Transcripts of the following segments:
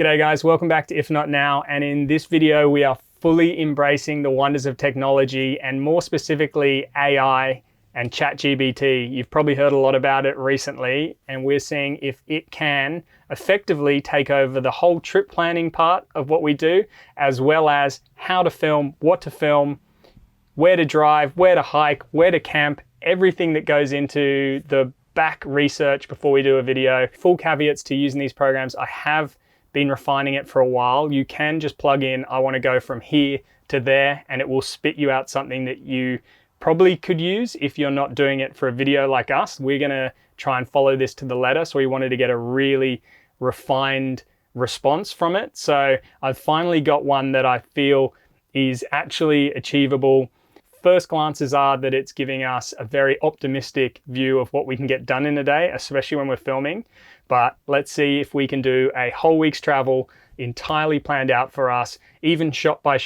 G'day guys, welcome back to If Not Now, and in this video we are fully embracing the wonders of technology and more specifically AI and Chat GPT. You've probably heard a lot about it recently, and we're seeing if it can effectively take over the whole trip planning part of what we do, as well as how to film, what to film, where to drive, where to hike, where to camp, everything that goes into the back research before we do a video. Full caveats to using these programs. I have been refining it for a while. You can just plug in, I want to go from here to there, and it will spit you out something that you probably could use if you're not doing it for a video like us. We're going to try and follow this to the letter, so we wanted to get a really refined response from it. So I've finally got one that I feel is actually achievable. First glances are that it's giving us a very optimistic view of what we can get done in a day, especially when we're filming. But let's see if we can do a whole week's travel entirely planned out for us, even shot by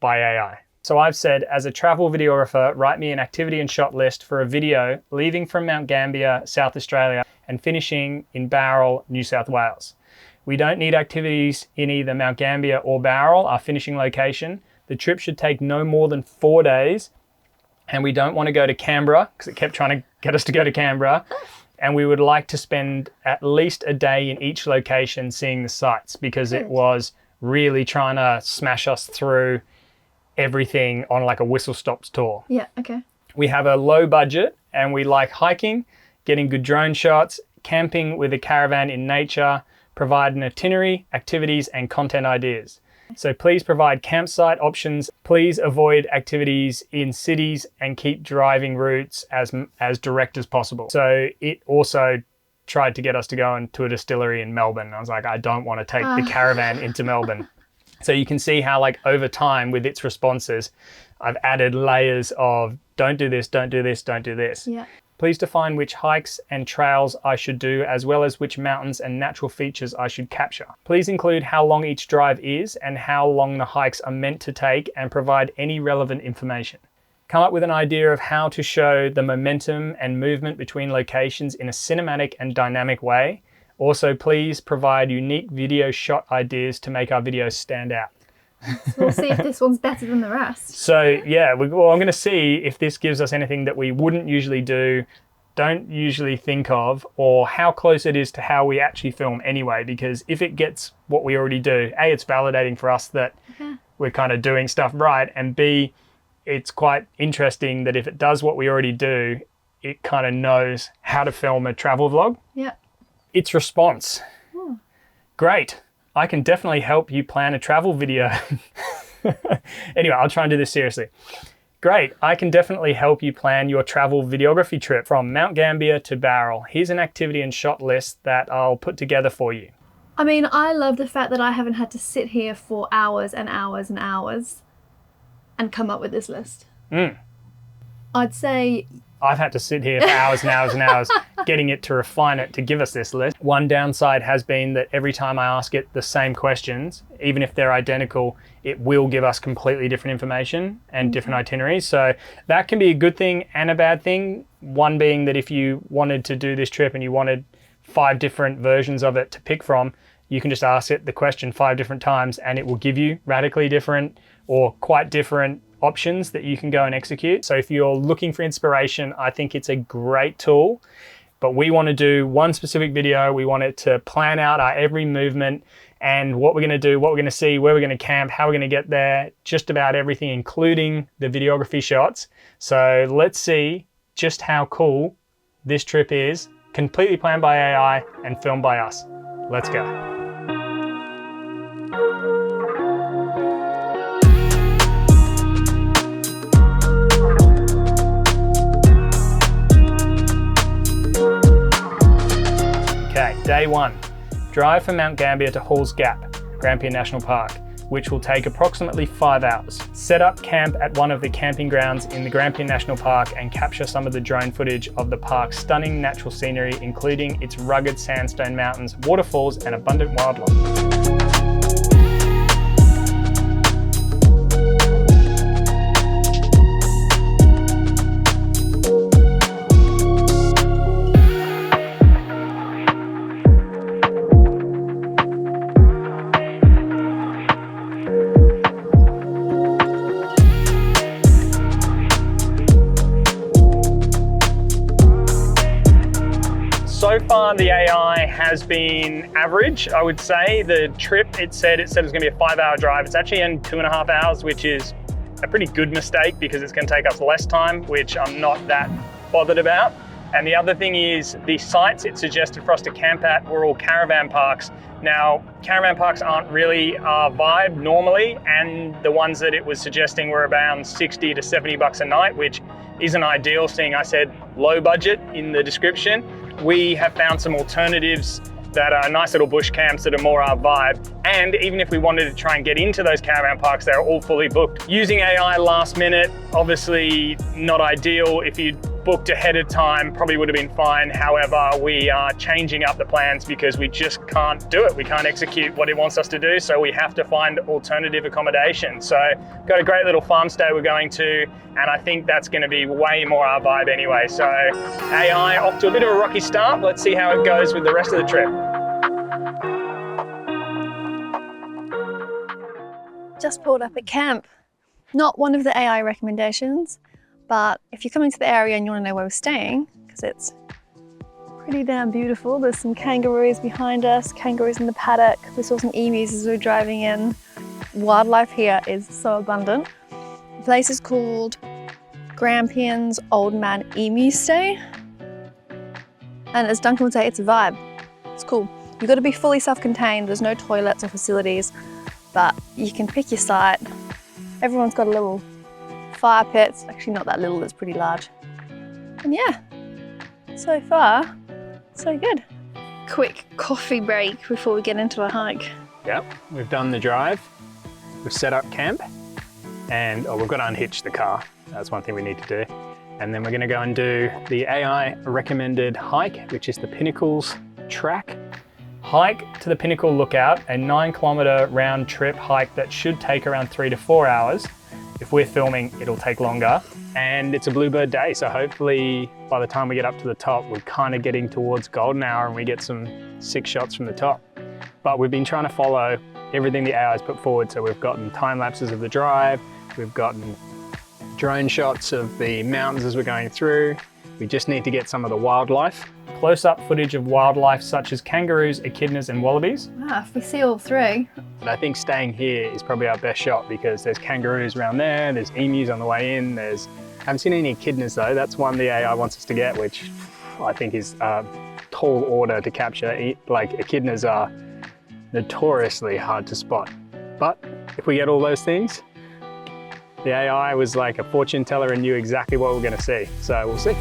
AI. So I've said, as a travel videographer, write me an activity and shot list for a video leaving from Mount Gambier, South Australia, and finishing in Bowral, New South Wales. We don't need activities in either Mount Gambier or Bowral, our finishing location. The trip should take no more than 4 days, and we don't want to go to Canberra because it kept trying to get us to go to Canberra. And we would like to spend at least a day in each location seeing the sights, because it was really trying to smash us through everything on like a whistle stops tour. Yeah, okay. We have a low budget and we like hiking, getting good drone shots, camping with a caravan in nature, provide an itinerary, activities and content ideas. So please provide campsite options. Please avoid activities in cities and keep driving routes as direct as possible. So it also tried to get us to go into a distillery in Melbourne. I was like, I don't want to take the caravan into Melbourne. So you can see how, like, over time with its responses, I've added layers of don't do this, don't do this, don't do this. Yeah. Please define which hikes and trails I should do, as well as which mountains and natural features I should capture. Please include how long each drive is and how long the hikes are meant to take, and provide any relevant information. Come up with an idea of how to show the momentum and movement between locations in a cinematic and dynamic way. Also, please provide unique video shot ideas to make our videos stand out. We'll see if this one's better than the rest. So yeah, well, I'm going to see if this gives us anything that we wouldn't usually do, don't usually think of, or how close it is to how we actually film anyway. Because if it gets what we already do, A, it's validating for us that we're kind of doing stuff right, and B, it's quite interesting that if it does what we already do, it kind of knows how to film a travel vlog. Yeah. Its response. Great. I can definitely help you plan a travel video. Anyway, I'll try and do this seriously. Great, I can definitely help you plan your travel videography trip from Mount Gambier to Bowral. Here's an activity and shot list that I'll put together for you. I mean, I love the fact that I haven't had to sit here for hours and hours and hours and come up with this list. I'd say I've had to sit here for hours and hours and hours getting it to refine it to give us this list. One downside has been that every time I ask it the same questions, even if they're identical, it will give us completely different information and different itineraries. So that can be a good thing and a bad thing. One being that if you wanted to do this trip and you wanted 5 different versions of it to pick from, you can just ask it the question 5 different times and it will give you radically different or quite different options that you can go and execute. So if you're looking for inspiration, I think it's a great tool, but we want to do one specific video. We want it to plan out our every movement and what we're going to do, what we're going to see, where we're going to camp, how we're going to get there, just about everything, including the videography shots. So let's see just how cool this trip is, completely planned by AI and filmed by us. Let's go. Day 1, drive from Mount Gambier to Halls Gap, Grampians National Park, which will take approximately 5 hours. Set up camp at one of the camping grounds in the Grampians National Park and capture some of the drone footage of the park's stunning natural scenery, including its rugged sandstone mountains, waterfalls, and abundant wildlife. So far, the AI has been average, I would say. The trip, it said it was gonna be a 5-hour drive. It's actually in 2.5 hours, which is a pretty good mistake because it's gonna take us less time, which I'm not that bothered about. And the other thing is the sites it suggested for us to camp at were all caravan parks. Now, caravan parks aren't really our vibe normally, and the ones that it was suggesting were around 60 to 70 bucks a night, which isn't ideal, seeing I said low budget in the description. We have found some alternatives that are nice little bush camps that are more our vibe. And even if we wanted to try and get into those caravan parks, they're all fully booked. Using AI last minute, obviously not ideal. If you'd booked ahead of time, probably would have been fine. However, we are changing up the plans because we just can't do it. We can't execute what it wants us to do, so we have to find alternative accommodation. So got a great little farm stay we're going to, and I think that's gonna be way more our vibe anyway. So AI off to a bit of a rocky start. Let's see how it goes with the rest of the trip. Just pulled up at camp. Not one of the AI recommendations, but if you're coming to the area and you want to know where we're staying, because it's pretty damn beautiful. There's some kangaroos behind us, kangaroos in the paddock. We saw some emus as we were driving in. Wildlife here is so abundant. The place is called Grampians Old Man Emu Stay. And as Duncan would say, it's a vibe. It's cool. You've got to be fully self-contained. There's no toilets or facilities, but you can pick your site. Everyone's got a little fire pit. It's actually not that little, it's pretty large. And yeah, so far, so good. Quick coffee break before we get into a hike. Yep, we've done the drive. We've set up camp and we've got to unhitch the car. That's one thing we need to do. And then we're going to go and do the AI recommended hike, which is the Pinnacles track. Hike to the Pinnacle Lookout, a 9-kilometer round trip hike that should take around 3 to 4 hours. If we're filming, it'll take longer. And it's a bluebird day, so hopefully by the time we get up to the top, we're kind of getting towards golden hour and we get some sick shots from the top. But we've been trying to follow everything the AI's put forward. So we've gotten time lapses of the drive, we've gotten drone shots of the mountains as we're going through. We just need to get some of the wildlife. Close-up footage of wildlife such as kangaroos, echidnas and wallabies. Wow, if we see all three. But I think staying here is probably our best shot because there's kangaroos around there, there's emus on the way in, I haven't seen any echidnas though. That's one the AI wants us to get, which I think is a tall order to capture. Like echidnas are notoriously hard to spot. But if we get all those things, the AI was like a fortune teller and knew exactly what we're gonna see. So we'll see.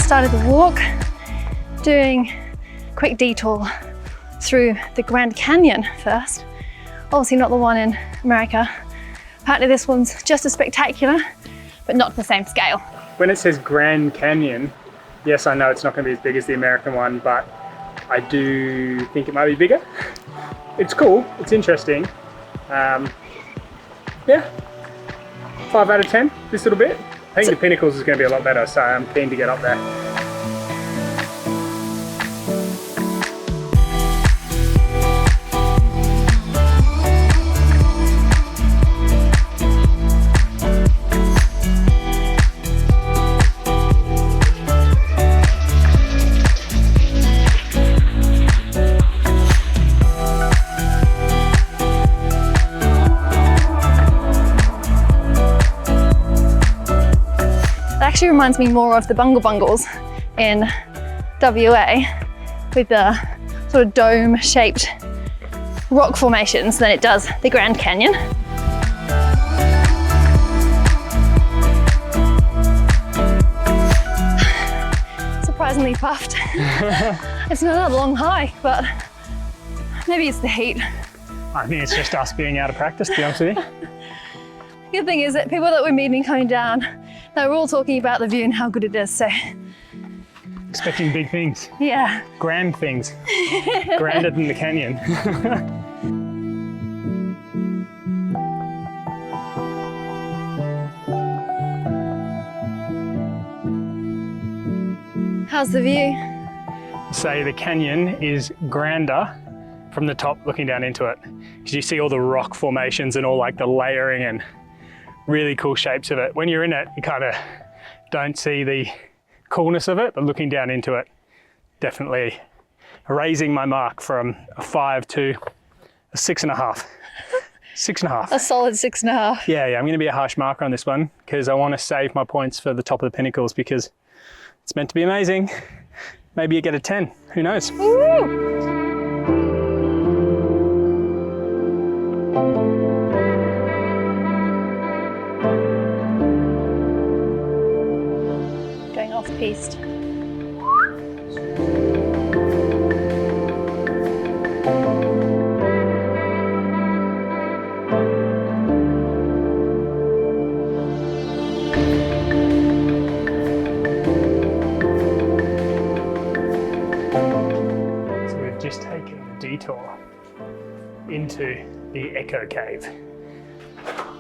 Started the walk, doing a quick detour through the Grand Canyon first. Obviously not the one in America. Apparently this one's just as spectacular, but not to the same scale. When it says Grand Canyon, yes, I know it's not going to be as big as the American one, but I do think it might be bigger. It's cool, it's interesting. Yeah, 5 out of 10, this little bit. I think the Pinnacles is going to be a lot better, so I'm keen to get up there. Actually reminds me more of the Bungle Bungles in WA with the sort of dome-shaped rock formations than it does the Grand Canyon. Surprisingly puffed. It's not a long hike, but maybe it's the heat. I think it's just us being out of practice, to be honest with you. Good thing is that people that we're meeting coming down, they were all talking about the view and how good it is, so. Expecting big things. Yeah. Grand things. Grander than the canyon. How's the view? Say the canyon is grander from the top looking down into it. Because you see all the rock formations and all like the layering and really cool shapes of it. When you're in it, you kind of don't see the coolness of it, but looking down into it, definitely raising my mark from a 5 to a 6.5. 6.5. A solid 6.5. Yeah, I'm going to be a harsh marker on this one because I want to save my points for the top of the pinnacles because it's meant to be amazing. Maybe you get a 10, who knows? Woo! Going off piste. Just taken a detour into the Echo Cave.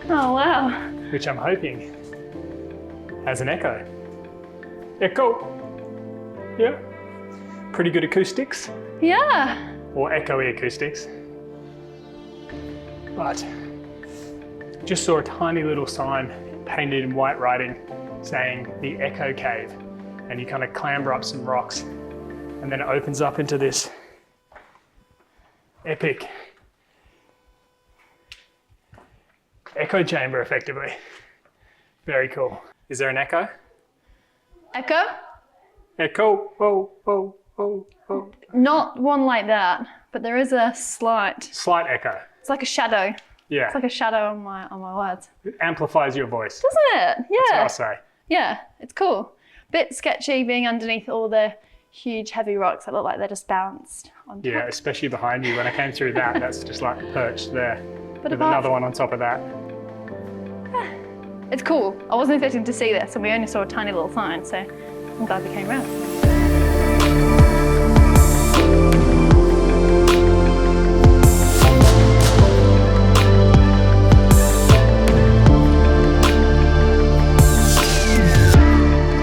Oh wow. Which I'm hoping has an echo. Echo! Yeah. Pretty good acoustics. Yeah. Or echoey acoustics. But just saw a tiny little sign painted in white writing saying the Echo Cave. And you kind of clamber up some rocks and then it opens up into this epic echo chamber, effectively. Very cool. Is there an echo? Echo? Echo. Oh, oh, oh, oh. Not one like that, but there is a slight echo. It's like a shadow. Yeah. It's like a shadow on my words. It amplifies your voice. Doesn't it? Yeah. That's what I'll say. Yeah, it's cool. Bit sketchy being underneath all the huge heavy rocks that look like they're just bounced on top. Yeah, especially behind you. When I came through that, that's just like perched there. But with another one on top of that. It's cool. I wasn't expecting to see this and we only saw a tiny little sign, so I'm glad we came around.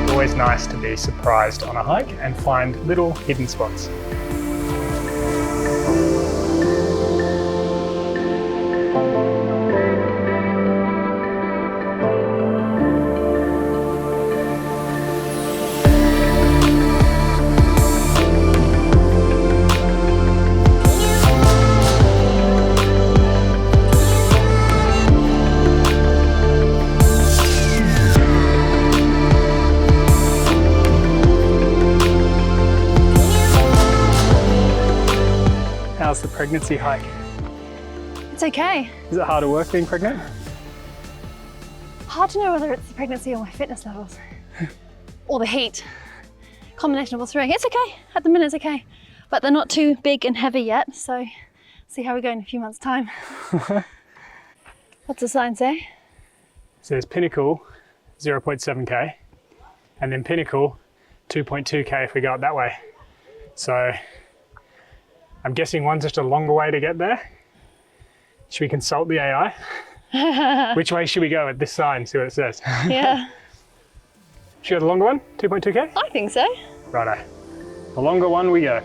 Always nice to be surprised on a hike and find little hidden spots. How's the pregnancy hike? It's okay. Is it harder work being pregnant? Hard to know whether it's the pregnancy or my fitness levels. Or the heat. Combination of all three. It's okay. At the minute it's okay. But they're not too big and heavy yet, so see how we go in a few months' time. What's the sign say? So there's Pinnacle 0.7k and then Pinnacle 2.2k if we go up that way. So I'm guessing one's just a longer way to get there. Should we consult the AI? Which way should we go at this sign? See what it says. Yeah. Should we go the longer one? 2.2k? I think so. Righto. The longer one we go.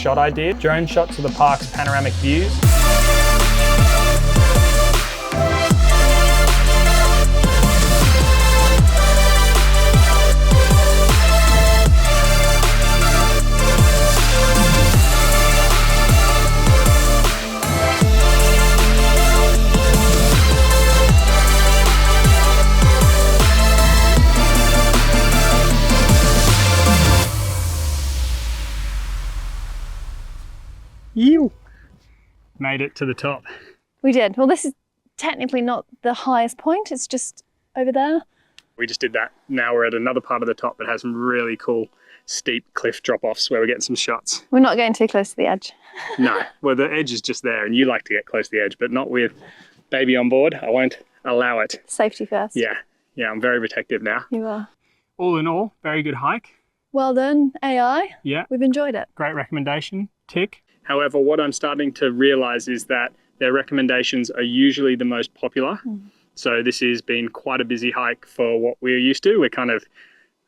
shot idea. Drone shots of the park's panoramic views. You made it to the top. We did. Well, this is technically not the highest point. It's just over there. We just did that. Now we're at another part of the top that has some really cool steep cliff drop-offs where we're getting some shots. We're not getting too close to the edge. No, well, the edge is just there and you like to get close to the edge, but not with baby on board. I won't allow it. Safety first. Yeah, I'm very protective now. You are. All in all, very good hike. Well done, AI. Yeah. We've enjoyed it. Great recommendation. Tick. However, what I'm starting to realize is that their recommendations are usually the most popular. So this has been quite a busy hike for what we're used to. We're kind of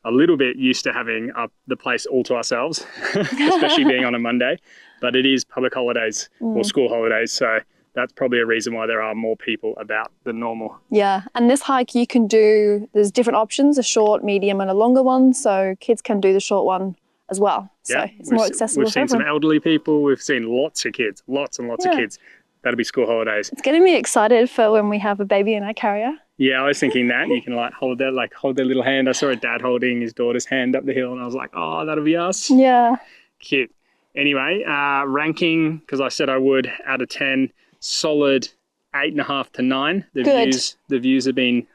a little bit used to having the place all to ourselves, especially being on a Monday. But it is public holidays or school holidays. So that's probably a reason why there are more people about than normal. Yeah, and this hike you can do, there's different options, a short, medium and a longer one. So kids can do the short one as well. So Yeah, it's more accessible We've for seen some everyone. elderly people. We've seen lots of kids, lots and lots of kids. That'll be school holidays. It's getting me excited for when we have a baby in our carrier. Yeah, I was thinking that you can hold their little hand. I saw a dad holding his daughter's hand up the hill and I was like, oh, that'll be us. Yeah. Cute. Anyway, ranking, because I said I would, out of 10, solid 8.5 to 9. The views have been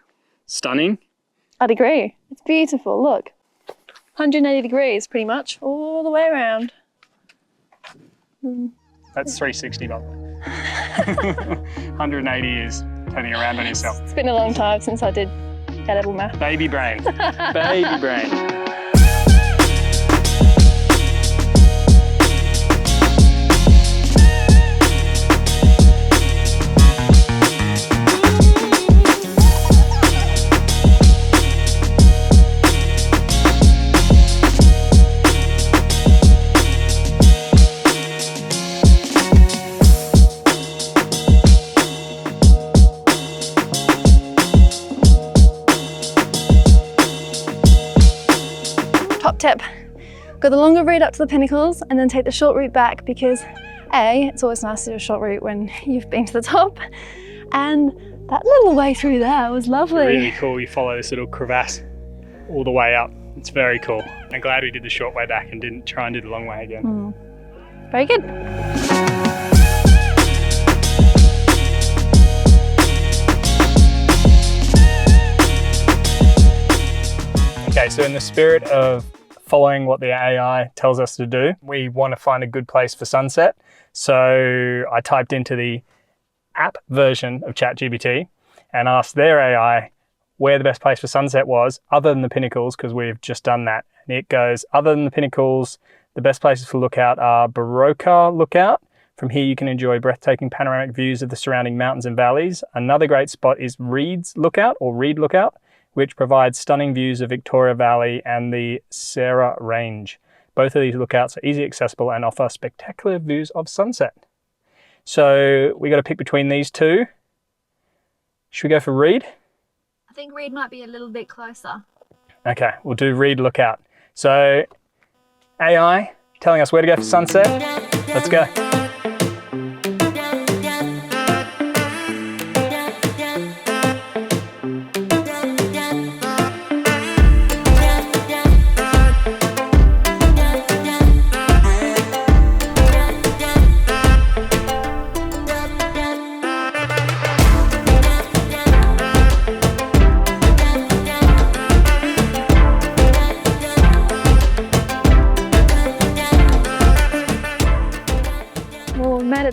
stunning. I'd agree. It's beautiful, look. 180 degrees pretty much all the way around. That's 360 by the way. 180 is turning around on yourself. It's been a long time since I did A-level math. Baby brain. Baby brain. Top tip, go the longer route up to the pinnacles and then take the short route back because A, it's always nice to do a short route when you've been to the top, and that little way through there was lovely. Really cool, you follow this little crevasse all the way up. It's very cool. I'm glad we did the short way back and didn't try and do the long way again. Very good. Okay, so in the spirit of following what the AI tells us to do, we want to find a good place for sunset. So I typed into the app version of Chat GPT and asked their AI where the best place for sunset was, other than the pinnacles, because we've just done that. And it goes, other than the pinnacles, the best places for lookout are Bowral Lookout. From here, you can enjoy breathtaking panoramic views of the surrounding mountains and valleys. Another great spot is Reed's Lookout, or Reed Lookout, which provides stunning views of Victoria Valley and the Sarah Range. Both of these lookouts are easily accessible and offer spectacular views of sunset. So we got to pick between these two. Should we go for Reed? I think Reed might be a little bit closer. Okay, we'll do Reed Lookout. So AI telling us where to go for sunset. Let's go.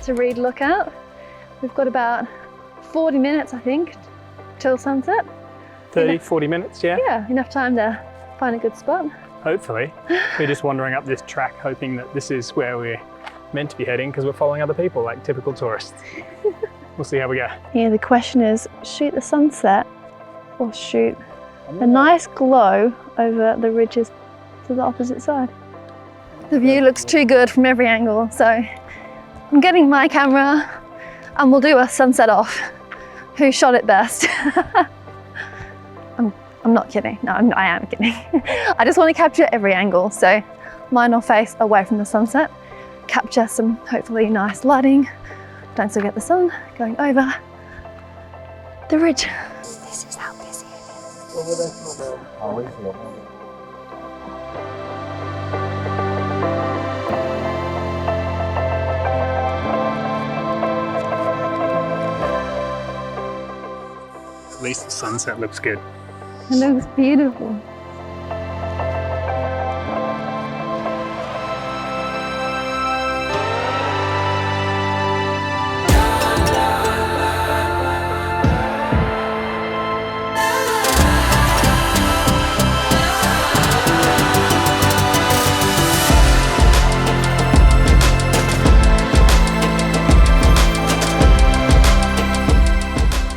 To Reed Lookout. We've got about 40 minutes, I think, till sunset. 30, 40 minutes, yeah? Yeah, enough time to find a good spot. Hopefully. We're just wandering up this track hoping that this is where we're meant to be heading because we're following other people like typical tourists. We'll see how we go. Yeah, the question is, shoot the sunset or shoot a nice glow over the ridges to the opposite side? The view looks too good from every angle, so I'm getting my camera and we'll do a sunset off. Who shot it best? I'm not kidding. No, I am kidding. I just want to capture every angle, so mine will face away from the sunset, capture some hopefully nice lighting. Don't still get the sun going over the ridge. This is how busy it is. At least the sunset looks good. It looks beautiful.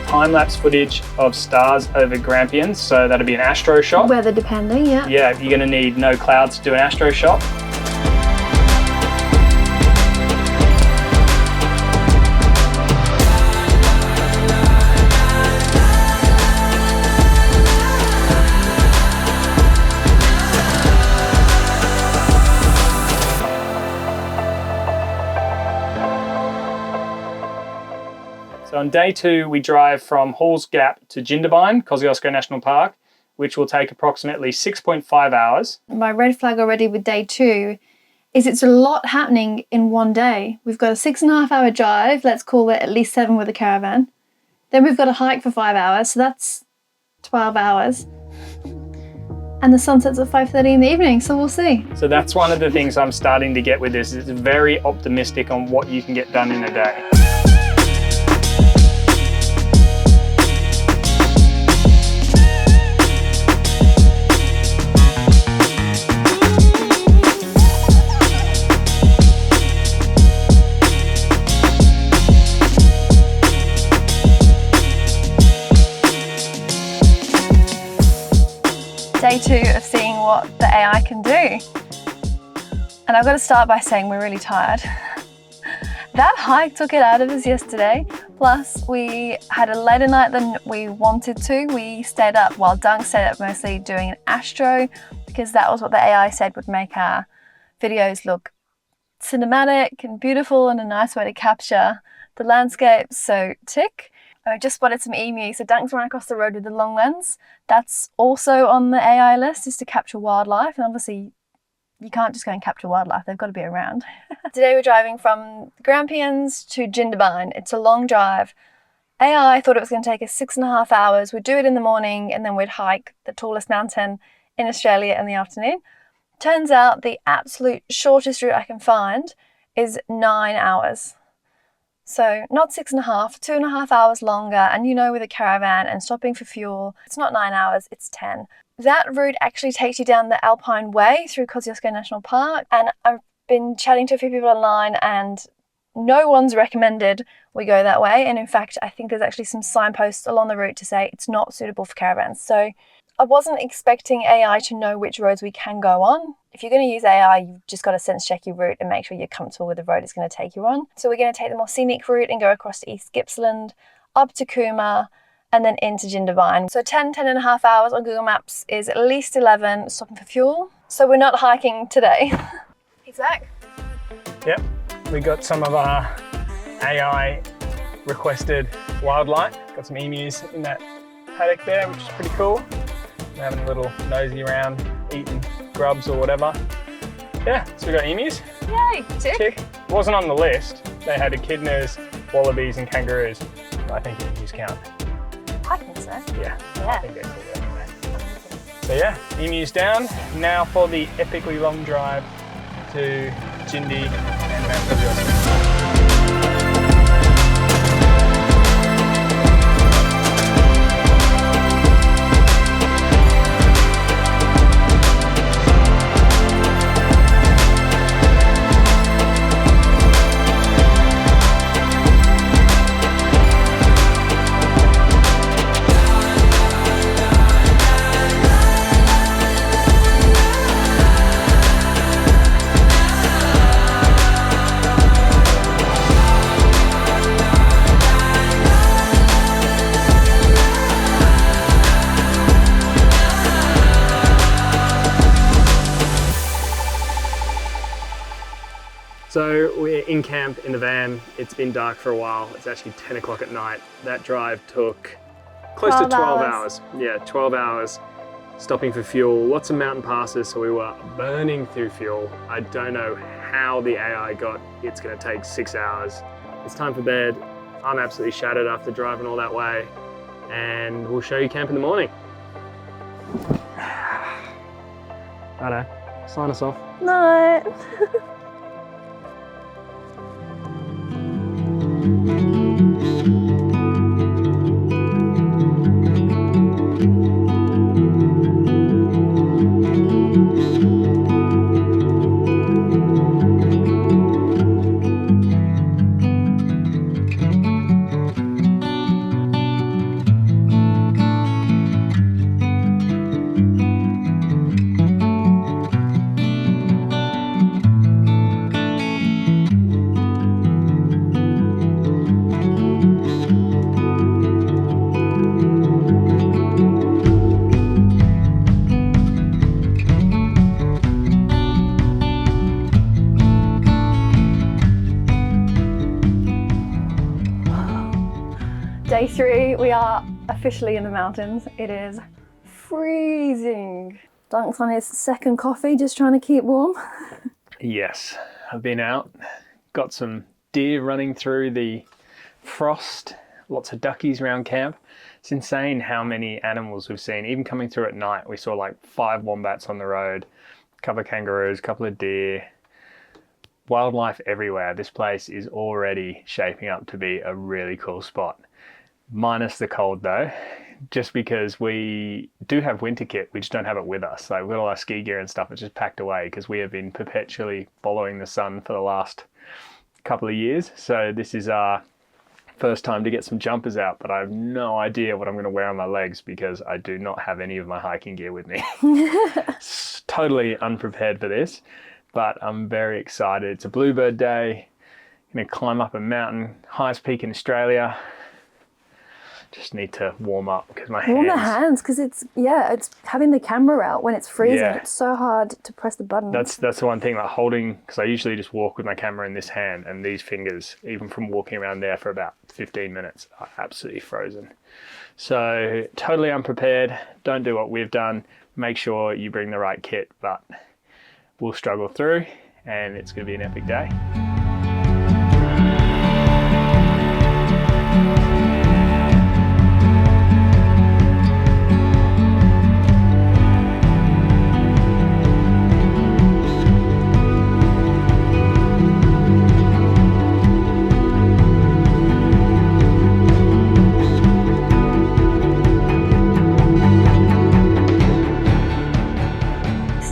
Time-lapse footage of stars over Grampians, so that'll be an astro shot. Weather depending, yeah. Yeah, you're going to need no clouds to do an astro shot. So on day 2, we drive from Halls Gap to Jindabyne, Kosciuszko National Park, which will take approximately 6.5 hours. My red flag already with day 2 is it's a lot happening in one day. We've got a 6.5 hour drive, let's call it at least 7 with a caravan. Then we've got a hike for 5 hours, so that's 12 hours. And the sunset's at 5:30 in the evening, so we'll see. So that's one of the things I'm starting to get with this. It's very optimistic on what you can get done in a day. Day 2 of seeing what the AI can do. And I've got to start by saying we're really tired. That hike took it out of us yesterday. Plus we had a later night than we wanted to. We stayed up, well, Dunk stayed up mostly doing an astro because that was what the AI said would make our videos look cinematic and beautiful and a nice way to capture the landscape, so tick. I just spotted some emus, so Dunk's run across the road with the long lens. That's also on the AI list, is to capture wildlife, and obviously you can't just go and capture wildlife, they've got to be around. Today we're driving from Grampians to Jindabyne. It's a long drive. AI thought it was going to take us 6.5 hours. We'd do it in the morning and then we'd hike the tallest mountain in Australia in the afternoon. Turns out the absolute shortest route I can find is 9 hours. So not 6.5, 2.5 hours longer, and you know, with a caravan and stopping for fuel, it's not 9 hours, it's 10. That route actually takes you down the Alpine Way through Kosciuszko National Park, and I've been chatting to a few people online and no one's recommended we go that way, and in fact I think there's actually some signposts along the route to say it's not suitable for caravans. So I wasn't expecting AI to know which roads we can go on. If you're going to use AI, you've just got to sense check your route and make sure you're comfortable with the road it's going to take you on. So we're going to take the more scenic route and go across to East Gippsland, up to Cooma, and then into Jindabyne. So 10.5 hours on Google Maps is at least 11 stopping for fuel. So we're not hiking today. He's back. Yep, we got some of our AI requested wildlife. Got some emus in that paddock there, which is pretty cool. They're having a little nosy around, eating grubs or whatever. Yeah, so we got emus. Yay, tick. Wasn't on the list. They had echidnas, wallabies and kangaroos. But I think emus count. I think so. Yeah. I think they're cool anyway. So yeah, emus down. Now for the epically long drive to Jindy and Mount Gambier. in camp in the van. It's been dark for a while. It's actually 10 o'clock at night. That drive took close to 12 hours. Yeah, 12 hours. Stopping for fuel, lots of mountain passes, so we were burning through fuel. I don't know how the AI got it's gonna take 6 hours. It's time for bed. I'm absolutely shattered after driving all that way, and we'll show you camp in the morning. Righto, sign us off. Night. Day 3, we are officially in the mountains. It is freezing. Dunk's on his second coffee, just trying to keep warm. Yes, I've been out, got some deer running through the frost, lots of duckies around camp. It's insane how many animals we've seen. Even coming through at night, we saw like 5 wombats on the road, a couple of kangaroos, a couple of deer. Wildlife everywhere. This place is already shaping up to be a really cool spot. Minus the cold though, just because we do have winter kit, we just don't have it with us. Like with all our ski gear and stuff, it's just packed away because we have been perpetually following the sun for the last couple of years. So this is our first time to get some jumpers out, but I have no idea what I'm going to wear on my legs because I do not have any of my hiking gear with me. It's totally unprepared for this, but I'm very excited. It's a bluebird day. I'm going to climb up a mountain, highest peak in Australia. Just need to warm up because my hands... Warm the hands, because it's having the camera out when it's freezing. Yeah. It's so hard to press the button. That's the one thing, like holding, because I usually just walk with my camera in this hand, and these fingers, even from walking around there for about 15 minutes, are absolutely frozen. So totally unprepared. Don't do what we've done. Make sure you bring the right kit, but we'll struggle through, and it's going to be an epic day.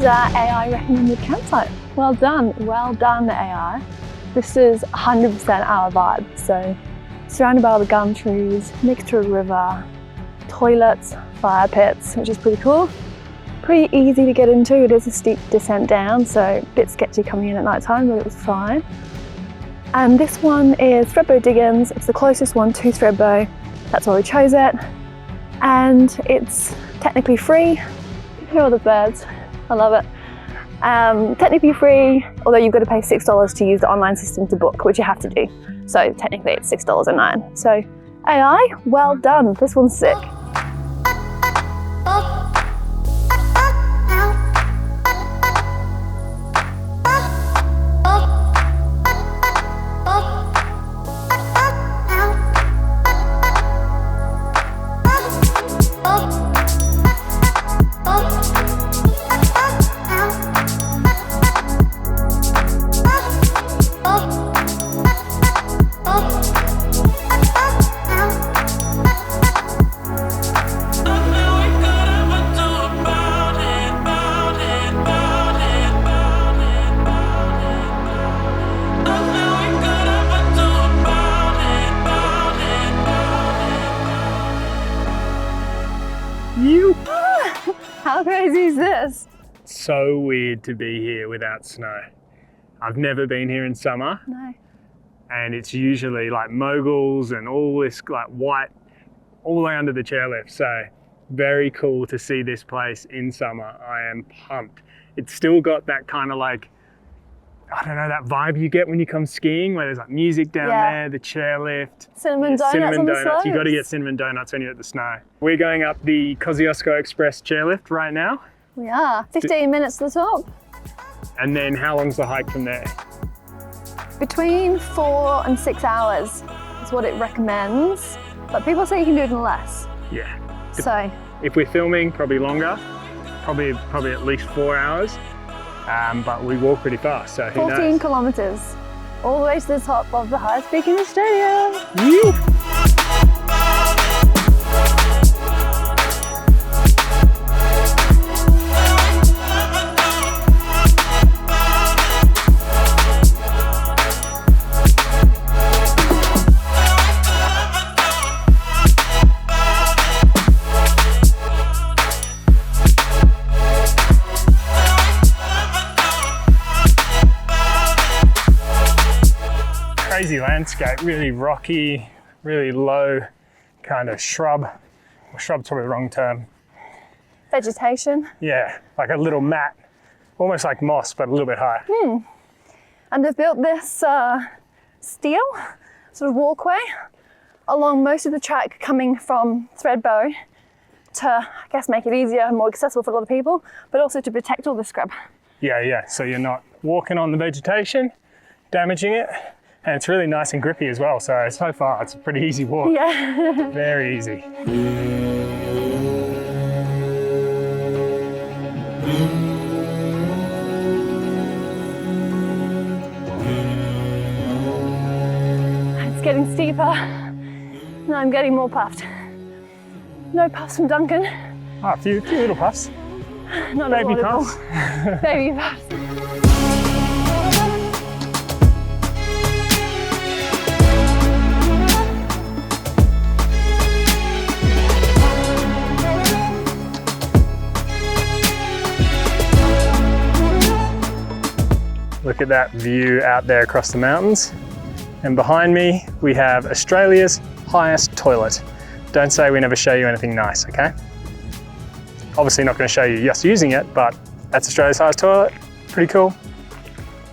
Our AI recommended campsite. Well done the AI. This is 100% our vibe. So surrounded by all the gum trees, next to a river, toilets, fire pits, which is pretty cool. Pretty easy to get into. It is a steep descent down, so a bit sketchy coming in at night time, but it was fine. And this one is Thredbo Diggins. It's the closest one to Thredbo. That's why we chose it. And it's technically free. Here are all the birds. I love it. Technically free, although you've got to pay $6 to use the online system to book, which you have to do. So technically it's $6.09. So AI, well done. This one's sick. How crazy is this? So weird to be here without snow. I've never been here in summer. No. And it's usually like moguls and all this like white all the way under the chairlift. So very cool to see this place in summer. I am pumped. It's still got that kind of like I don't know, that vibe you get when you come skiing, where there's like music down there, the chairlift. Cinnamon donuts on the slopes. You've got to get cinnamon donuts when you're at the snow. We're going up the Kosciuszko Express chairlift right now. We are. 15 minutes to the top. And then how long's the hike from there? Between 4 and 6 hours is what it recommends, but people say you can do it in less. Yeah. So if we're filming, probably longer, probably at least 4 hours, but we walk pretty fast, so who knows? 14 kilometers, all the way to the top of the highest peak in Australia. Woo! Crazy landscape, really rocky, really low kind of shrub. Well, shrub's probably the wrong term. Vegetation. Yeah, like a little mat, almost like moss, but a little bit higher. And they've built this steel sort of walkway along most of the track coming from Thredbo to, I guess, make it easier and more accessible for a lot of people, but also to protect all the scrub. Yeah, so you're not walking on the vegetation, damaging it. And it's really nice and grippy as well, so far it's a pretty easy walk. Yeah. Very easy. It's getting steeper. Now I'm getting more puffed. No puffs from Duncan. Oh, a few little puffs. Not Baby audible. puffs. Baby puffs. Look at that view out there across the mountains. And behind me, we have Australia's highest toilet. Don't say we never show you anything nice, okay? Obviously not going to show you just using it, but that's Australia's highest toilet. Pretty cool.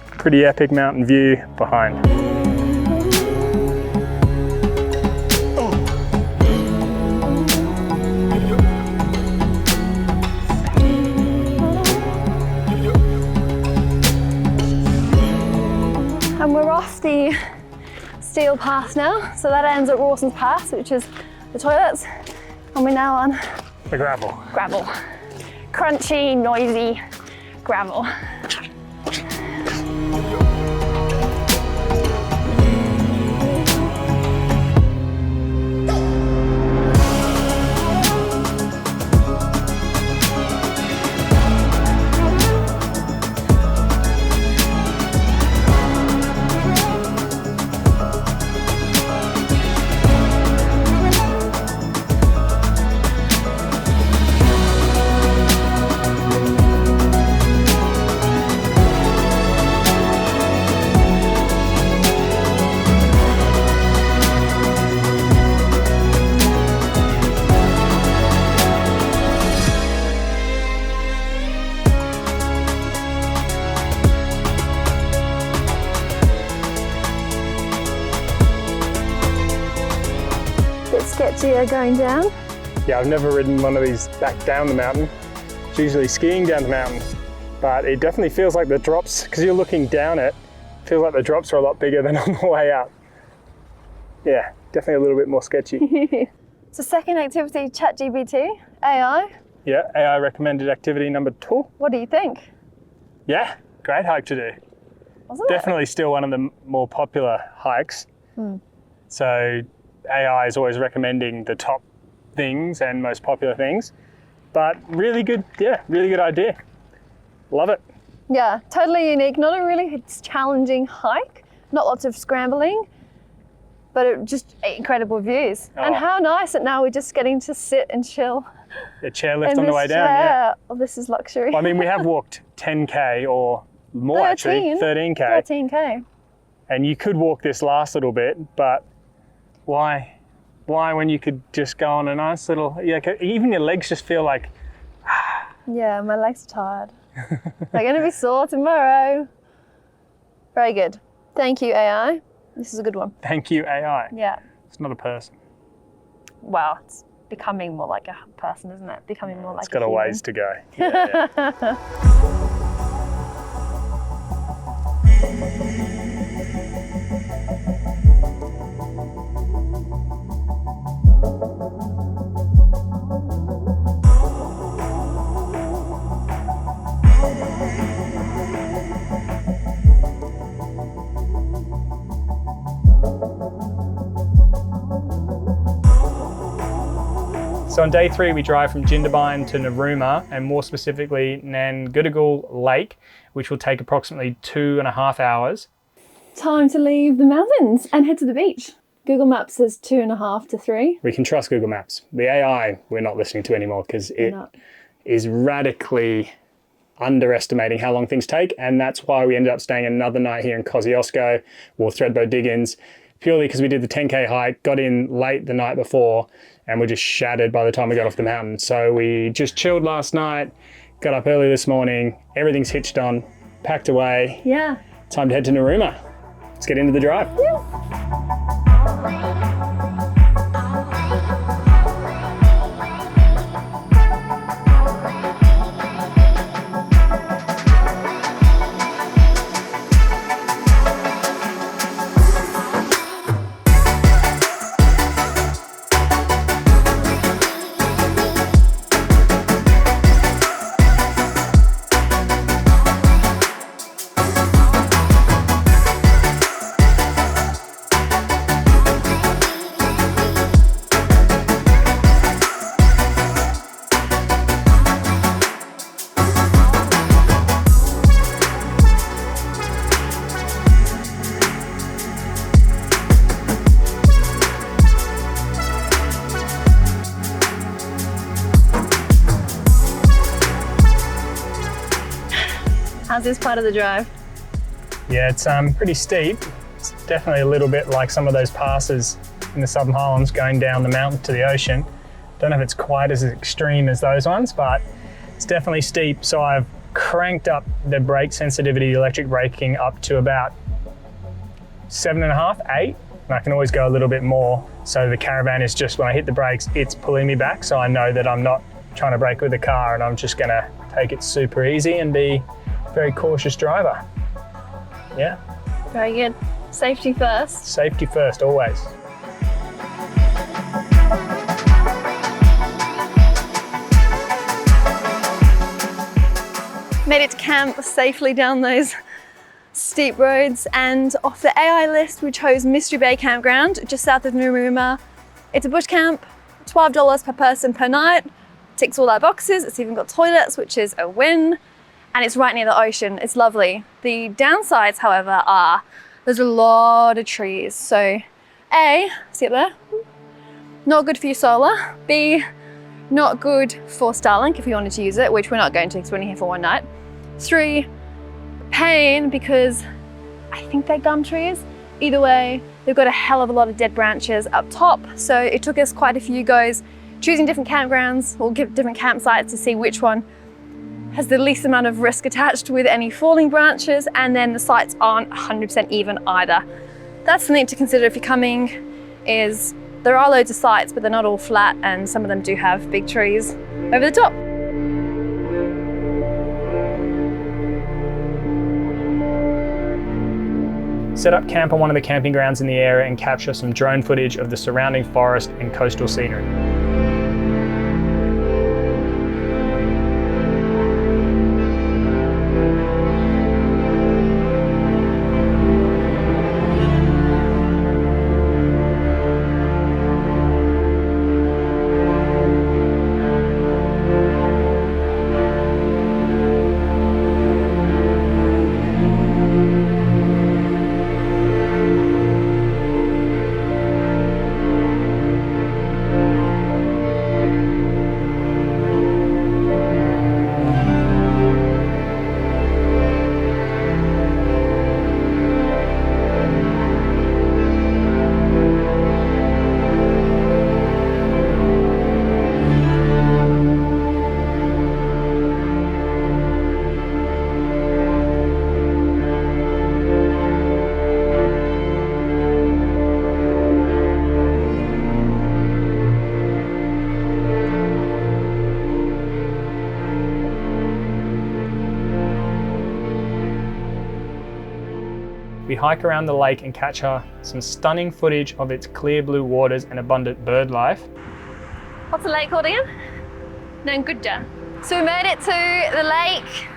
Pretty epic mountain view behind. And we're off the steel path now. So that ends at Rawson's Pass, which is the toilets. And we're now on The gravel. gravel. Crunchy, noisy gravel. Sketchier going down. Yeah, I've never ridden one of these back down the mountain. It's usually skiing down the mountain, but it definitely feels like the drops, because you're looking down it, feels like the drops are a lot bigger than on the way up. Yeah, definitely a little bit more sketchy. So second activity, Chat GPT, AI. Yeah, AI recommended activity number 2. What do you think? Yeah, great hike to do. Wasn't Definitely still one of the more popular hikes. So AI is always recommending the top things and most popular things, but really good, really good idea. Love it. it? Yeah, totally unique. Not a really challenging hike, not lots of scrambling, but just incredible views. And how nice that now we're just getting to sit and chill. A chairlift on the way down, yeah. Oh, this is luxury. Well, I mean, we have walked 10K or more actually, 13K. 13K. And you could walk this last little bit, but why when you could just go on a nice little, even your legs just feel like, Yeah, my legs are tired. They're gonna be sore tomorrow. Very good. Thank you, AI. This is a good one. Thank you, AI. Yeah. It's not a person. Wow, it's becoming more like a person, isn't it? Becoming more like It's got a human. ways to go. Yeah. So on day 3, we drive from Jindabyne to Narooma, and more specifically Nangudigal Lake, which will take approximately 2.5 hours. Time to leave the mountains and head to the beach. Google Maps says 2.5 to 3. We can trust Google Maps. The AI we're not listening to anymore because it is radically underestimating how long things take, and that's why we ended up staying another night here in Kosciuszko or Threadbow Diggins, purely because we did the 10K hike, got in late the night before, and we're just shattered by the time we got off the mountain. So we just chilled last night, got up early this morning, everything's hitched on, packed away. Yeah. Time to head to Narooma. Let's get into the drive. How's this part of the drive? Yeah, it's pretty steep. It's definitely a little bit like some of those passes in the Southern Highlands going down the mountain to the ocean. Don't know if it's quite as extreme as those ones, but it's definitely steep. So I've cranked up the brake sensitivity, electric braking up to about 7.5, 8, and I can always go a little bit more. So the caravan is just, when I hit the brakes, it's pulling me back. So I know that I'm not trying to brake with the car, and I'm just gonna take it super easy and be a very cautious driver. Yeah. Very good. Safety first. Safety first, always. Made it to camp safely down those steep roads, and off the AI list we chose Mystery Bay Campground just south of Narooma. It's a bush camp, $12 per person per night. Ticks all our boxes. It's even got toilets, which is a win, and it's right near the ocean. It's lovely. The downsides, however, are there's a lot of trees. So A, see up there? Not good for your solar. B, not good for Starlink if you wanted to use it, which we're not going to because we're only here for one night. 3, pain because I think they're gum trees. Either way, they've got a hell of a lot of dead branches up top. So it took us quite a few goes choosing different campgrounds or different campsites to see which one has the least amount of risk attached with any falling branches, and then the sites aren't 100% even either. That's something to consider if you're coming, is there are loads of sites, but they're not all flat, and some of them do have big trees over the top. Set up camp on one of the camping grounds in the area and capture some drone footage of the surrounding forest and coastal scenery. hike around the lake and capture some stunning footage of its clear blue waters and abundant bird life. What's the lake called again? Nanguja. So we made it to the lake.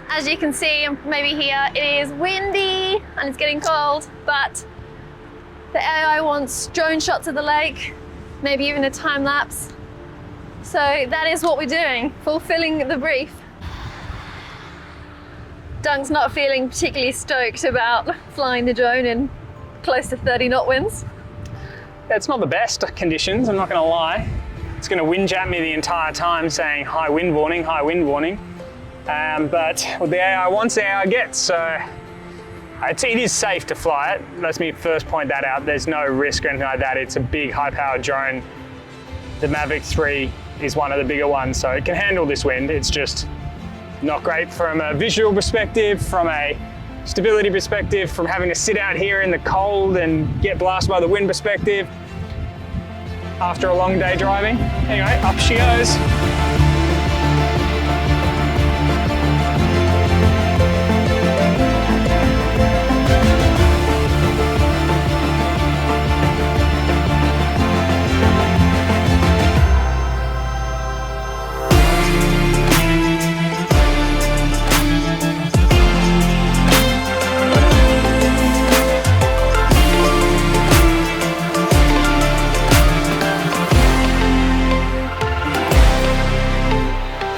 As you can see, maybe here, it is windy and it's getting cold, but the AI wants drone shots of the lake, maybe even a time lapse. So that is what we're doing, fulfilling the brief. Dunk's not feeling particularly stoked about flying the drone in close to 30 knot winds. Yeah, it's not the best conditions, I'm not going to lie. It's going to whinge at me the entire time saying high wind warning, high wind warning. But what the AI wants, the AI gets. So it is safe to fly it. Let me first point that out. There's no risk or anything like that. It's a big high-powered drone. The Mavic 3 is one of the bigger ones, so it can handle this wind. It's just not great from a visual perspective, from a stability perspective, from having to sit out here in the cold and get blasted by the wind perspective after a long day driving. Anyway, up she goes.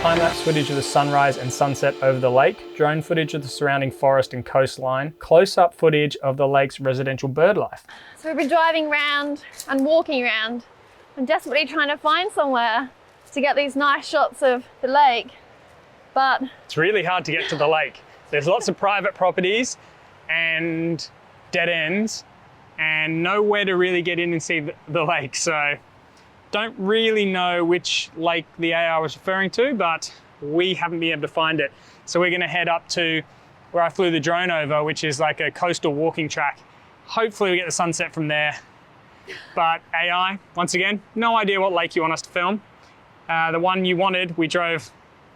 Time-lapse footage of the sunrise and sunset over the lake, drone footage of the surrounding forest and coastline, close-up footage of the lake's residential bird life. So we've been driving around and walking around and desperately trying to find somewhere to get these nice shots of the lake, but it's really hard to get to the lake. There's lots of private properties and dead ends and nowhere to really get in and see the lake. So don't really know which lake the AI was referring to, but we haven't been able to find it. So we're gonna head up to where I flew the drone over, which is like a coastal walking track. Hopefully we get the sunset from there. But AI, once again, no idea what lake you want us to film. The one you wanted, we drove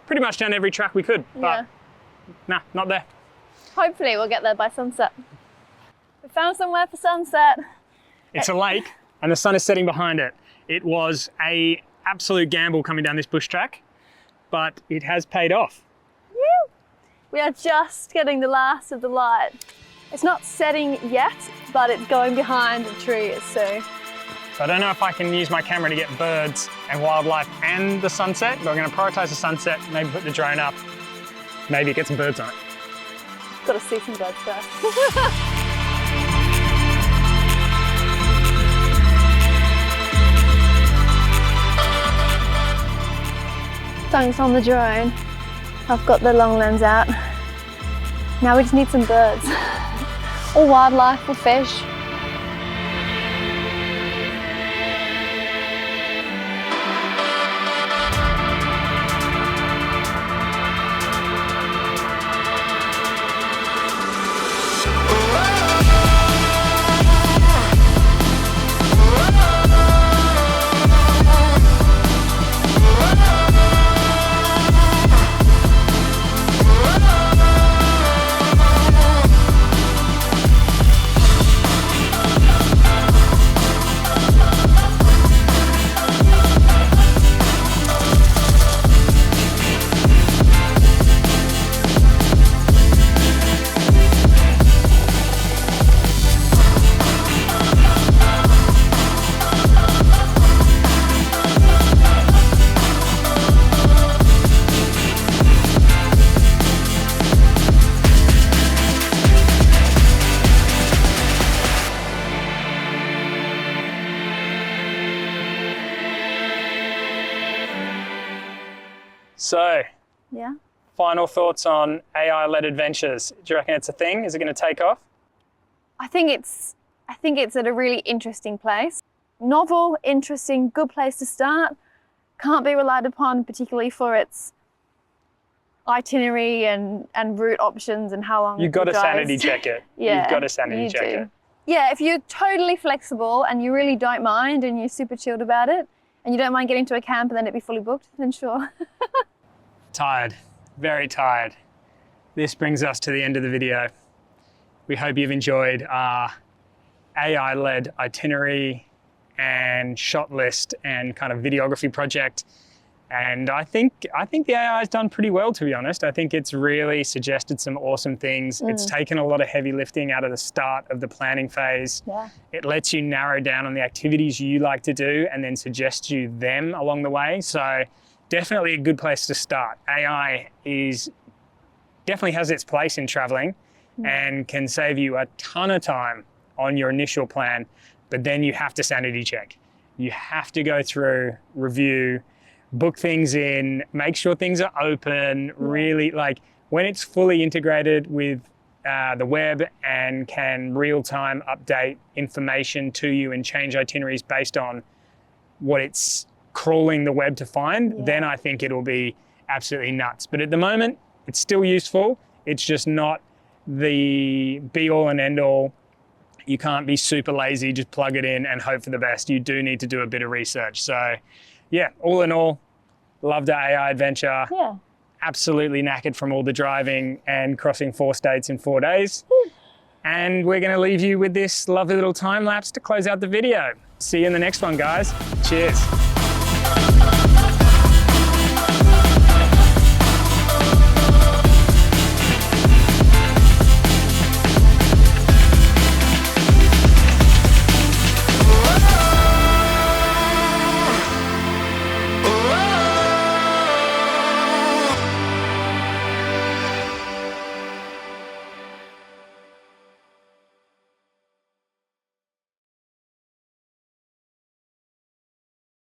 pretty much down every track we could, but nah, not there. Hopefully we'll get there by sunset. We found somewhere for sunset. It's a lake and the sun is setting behind it. It was an absolute gamble coming down this bush track, but it has paid off. Woo! We are just getting the last of the light. It's not setting yet, but it's going behind the trees, so I don't know if I can use my camera to get birds and wildlife and the sunset, but I'm going to prioritize the sunset, maybe put the drone up, maybe get some birds on it. Got to see some birds first. Thanks on the drone. I've got the long lens out. Now we just need some birds. Or wildlife or fish. So, Yeah. final thoughts on AI-led adventures. Do you reckon it's a thing? Is it going to take off? I think it's at a really interesting place. Novel, interesting, good place to start. Can't be relied upon particularly for its itinerary and route options and how long You've got to drives. sanity check it. Yeah, You've got to sanity check it. Yeah, if you're totally flexible and you really don't mind and you're super chilled about it and you don't mind getting to a camp and then it be fully booked, then sure. Tired, very tired. This brings us to the end of the video. We hope you've enjoyed our AI-led itinerary and shot list and kind of videography project. And I think the AI has done pretty well, to be honest. I think it's really suggested some awesome things. It's taken a lot of heavy lifting out of the start of the planning phase. Yeah. It lets you narrow down on the activities you like to do and then suggests you them along the way. So definitely a good place to start. AI definitely has its place in traveling and can save you a ton of time on your initial plan, but then you have to sanity check. You have to go through, review, book things in, make sure things are open, really, like when it's fully integrated with the web and can real-time update information to you and change itineraries based on what it's crawling the web to find, then I think it'll be absolutely nuts. But at the moment, it's still useful. It's just not the be-all and end-all. You can't be super lazy, just plug it in and hope for the best. You do need to do a bit of research. So yeah, all in all, loved our AI adventure. Yeah. Absolutely knackered from all the driving and crossing 4 states in 4 days. And we're gonna leave you with this lovely little time lapse to close out the video. See you in the next one, guys. Cheers.